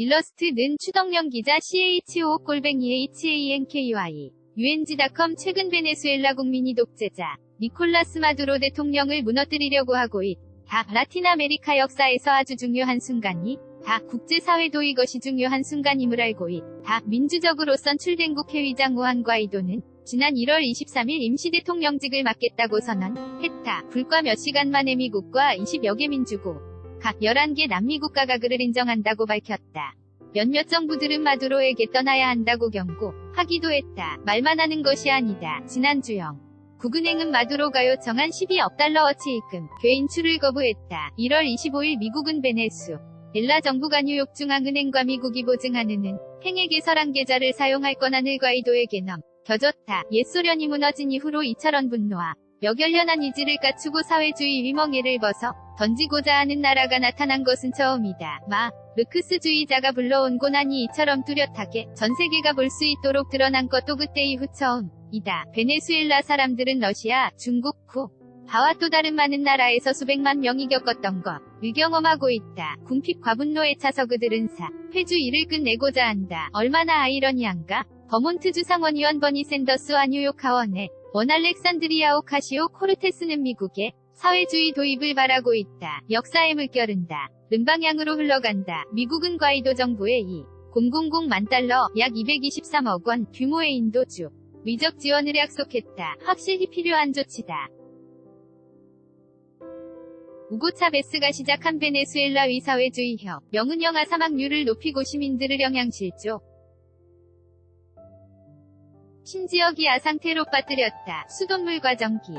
일러스트는 추덕령 기자 CHO@HANKY UNG.com 최근 베네수엘라 국민이 독재자 니콜라스 마두로 대통령을 무너뜨리려고 하고 있다. 라틴 아메리카 역사에서 아주 중요한 순간이 다 국제사회도 이것이 중요한 순간임을 알고 있다. 민주적으로선 출된국 회의장 후안 과이도는 지난 1월 23일 임시대통령직을 맡겠다고 선언했다. 불과 몇 시간 만에 미국과 20여 개 민주국, 각 11개 남미국가가 그를 인정한다고 밝혔다. 몇몇 정부들은 마두로에게 떠나야 한다고 경고하기도 했다. 말만 하는 것이 아니다. 지난주 국은행은 마두로가 요청한 12억 달러어치 입금, 괴인출을 거부했다. 1월 25일 미국은 베네수엘라 정부가 뉴욕 중앙은행과 미국이 보증하는 행액 개설한 계좌를 사용할 권한을 과이도에게 넘겨줬다. 옛소련이 무너진 이후로 이처럼 분노와 멱열련한 의지를 갖추고 사회주의 위멍에를 벗어 던지고자 하는 나라가 나타난 것은 처음이다. 마르크스주의자가 불러온 고난이 이처럼 뚜렷하게 전 세계가 볼 수 있도록 드러난 것도 그때 이후 처음이다. 베네수엘라 사람들은 러시아, 중국, 쿠바와 또 다른 많은 나라에서 수백만 명이 겪었던 것을 경험하고 있다. 궁핍 과분노에 차서 그들은 사회주의를 끝내고자 한다. 얼마나 아이러니한가? 버몬트주 상원의원 버니 샌더스와 뉴욕 하원의 원 알렉산드리아 오카시오 코르테스는 미국의 사회주의 도입을 바라고 있다. 역사의 물결은 다른 방향으로 흘러간다. 미국은 과이도 정부의 2,000만 달러, 약 223억 원 규모의 인도주 위적 지원을 약속했다. 확실히 필요한 조치다. 우고 차베스가 시작한 베네수엘라 의사회주의 혁명은 영아 사망률을 높이고 시민들을 영양실조 신지역이 야상태로 빠뜨렸다. 수돗물과 전기,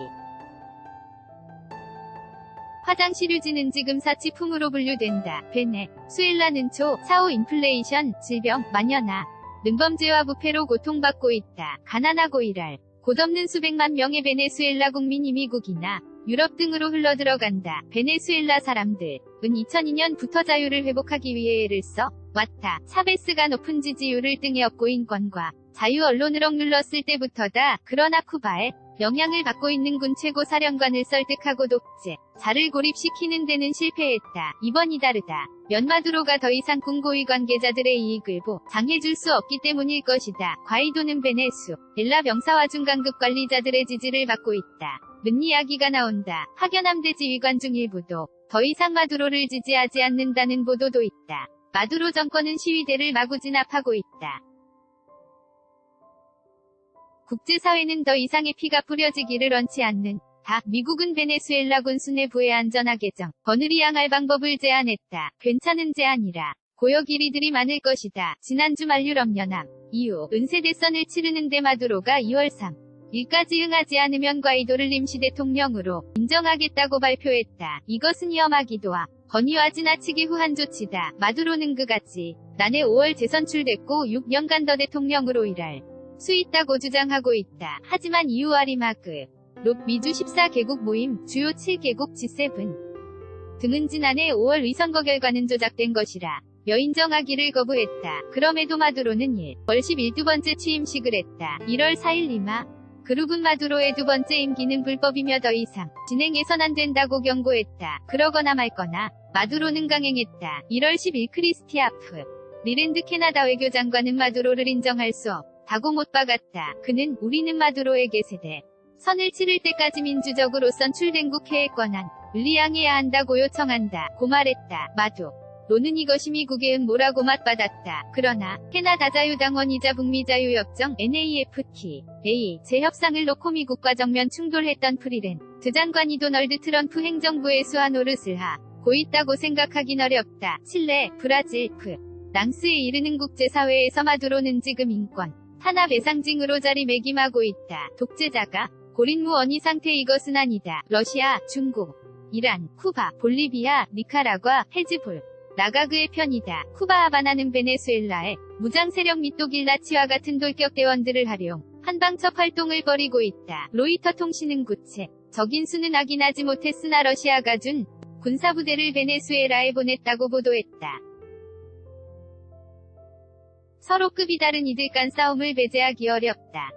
화장실 유지는 지금 사치품으로 분류된다. 베네수엘라는 초-사후 인플레이션, 질병, 만연화, 능범죄와 부패로 고통받고 있다. 가난하고 일할 곳 없는 수백만 명의 베네수엘라 국민이 미국이나 유럽 등으로 흘러들어간다. 베네수엘라 사람들은 2002년부터 자유를 회복하기 위해 애를 써 왔다. 차베스가 높은 지지율을 등에 업고 인권과 자유 언론을 억눌렀을 때부터다. 그러나 쿠바에 영향을 받고 있는 군 최고 사령관을 설득하고 독재자를 고립시키는 데는 실패했다. 이번이 다르다. 마두로가 더 이상 군 고위 관계자들의 이익을 보장해줄 수 없기 때문일 것이다. 과이도는 베네수엘라 병사와 중간급 관리자들의 지지를 받고 있다. 는 이야기가 나온다. 하견함대 지휘관 중 일부도 더 이상 마두로를 지지하지 않는다는 보도도 있다. 마두로 정권은 시위대를 마구 진압하고 있다. 국제사회는 더 이상의 피가 뿌려지기를 원치 않는다. 미국은 베네수엘라 군수 내부의 안전하 개정 번을 이양할 방법을 제안했다. 괜찮은 제안이라 고역 1위들이 많을 것이다. 지난주 말 유럽연합 EU 은세대선을 치르는데 마두로가 2월 3일까지 응하지 않으면 과이도를 임시대통령으로 인정하겠다고 발표했다. 이것은 위험하기도 하거니와 지나치게 후한 조치다. 마두로는 그같이 난해 5월 재선출됐고 6년간 더 대통령으로 일할 수 있다고 주장하고 있다. 하지만 EU 아리마그 롭 미주 14개국 모임 주요 7개국 G7 등은 지난해 5월 의선거 결과는 조작된 것이라 인정하기를 거부했다. 그럼에도 마두로는 1월 10일 두 번째 취임식을 했다. 1월 4일 리마 그룹은 마두로의 두 번째 임기는 불법이며 더 이상 진행해선 안 된다고 경고했다. 그러거나 말거나 마두로는 강행했다. 1월 10일 크리스티아프 리랜드 캐나다 외교장관은 마두로를 인정할 수 없다고 못 박았다. 그는 우리는 마두로에게 세대 선을 치를 때까지 민주적으로선 출된국 해의 권한을 이양해야 한다고 요청한다. 고 말했다. 마두로는 이것이 미국의 음모라고 맞받았다. 그러나 캐나다 자유당원이자 북미 자유협정 NAFTA 재협상을 놓고 미국과 정면 충돌했던 프리랜드 장관이 도널드 트럼프 행정부의 수한 노릇을 하고 있다고 생각하긴 어렵다. 칠레, 브라질, 프랑스에 이르는 국제사회에서 마두로는 지금 인권 탄압의 상징으로 자리매김하고 있다. 독재자가 고린무원이 상태 이것은 아니다. 러시아, 중국, 이란, 쿠바, 볼리비아, 니카라과, 헤즈볼 라가 그의 편이다. 쿠바 하바나는 베네수엘라의 무장세력 및 또 길라치와 같은 돌격대원들을 활용 한방첩 활동을 벌이고 있다. 로이터 통신은 구체적인 수는 확인하지 못했으나 러시아가 준 군사부대를 베네수엘라에 보냈다고 보도했다. 서로 급이 다른 이들 간 싸움을 배제하기 어렵다.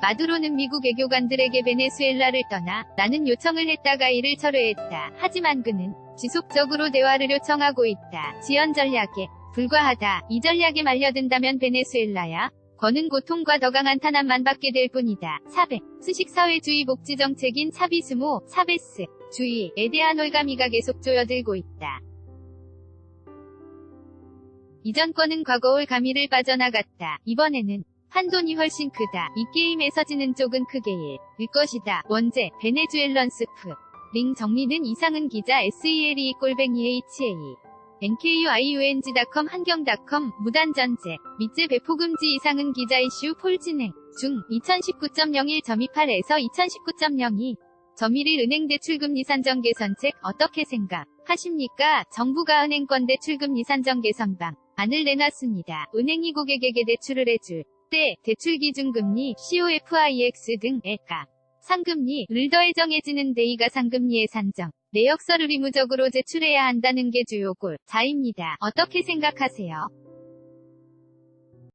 마두로는 미국 외교관들에게 베네수엘라를 떠나 라는 요청을 했다가 이를 철회했다. 하지만 그는 지속적으로 대화를 요청하고 있다. 지연 전략에 불과하다. 이 전략에 말려든다면 베네수엘라야 거는 고통과 더 강한 탄압만 받게 될 뿐이다. 사베 스식 사회주의 복지 정책인 차비스모 차베스 주의에 대한 올가미가 계속 조여들고 있다. 이 정권은 과거 올가미를 빠져나갔다. 이번에는 한돈이 훨씬 크다. 이 게임에서 지는 쪽은 크게 일 것이다. 원제 베네수엘런 스프 링 정리는 이상은 기자 SELE-HA NKUIUNG.com 한경.com 무단전제 밑제 배포금지 이상은 기자 이슈 폴 진행 중 2019.01.28에서 2019.02 점1일 은행 대출금리 산정 개선책 어떻게 생각하십니까? 정부가 은행권 대출금리 산정 개선 방안을 내놨습니다. 은행이 고객에게 대출을 해줄 때 대출 기준금리 COFIX 등의 값 상금리를 더해 정해지는 데이가 상금리의 산정 내역서를 의무적으로 제출해야 한다는 게 주요 골자입니다. 어떻게 생각하세요?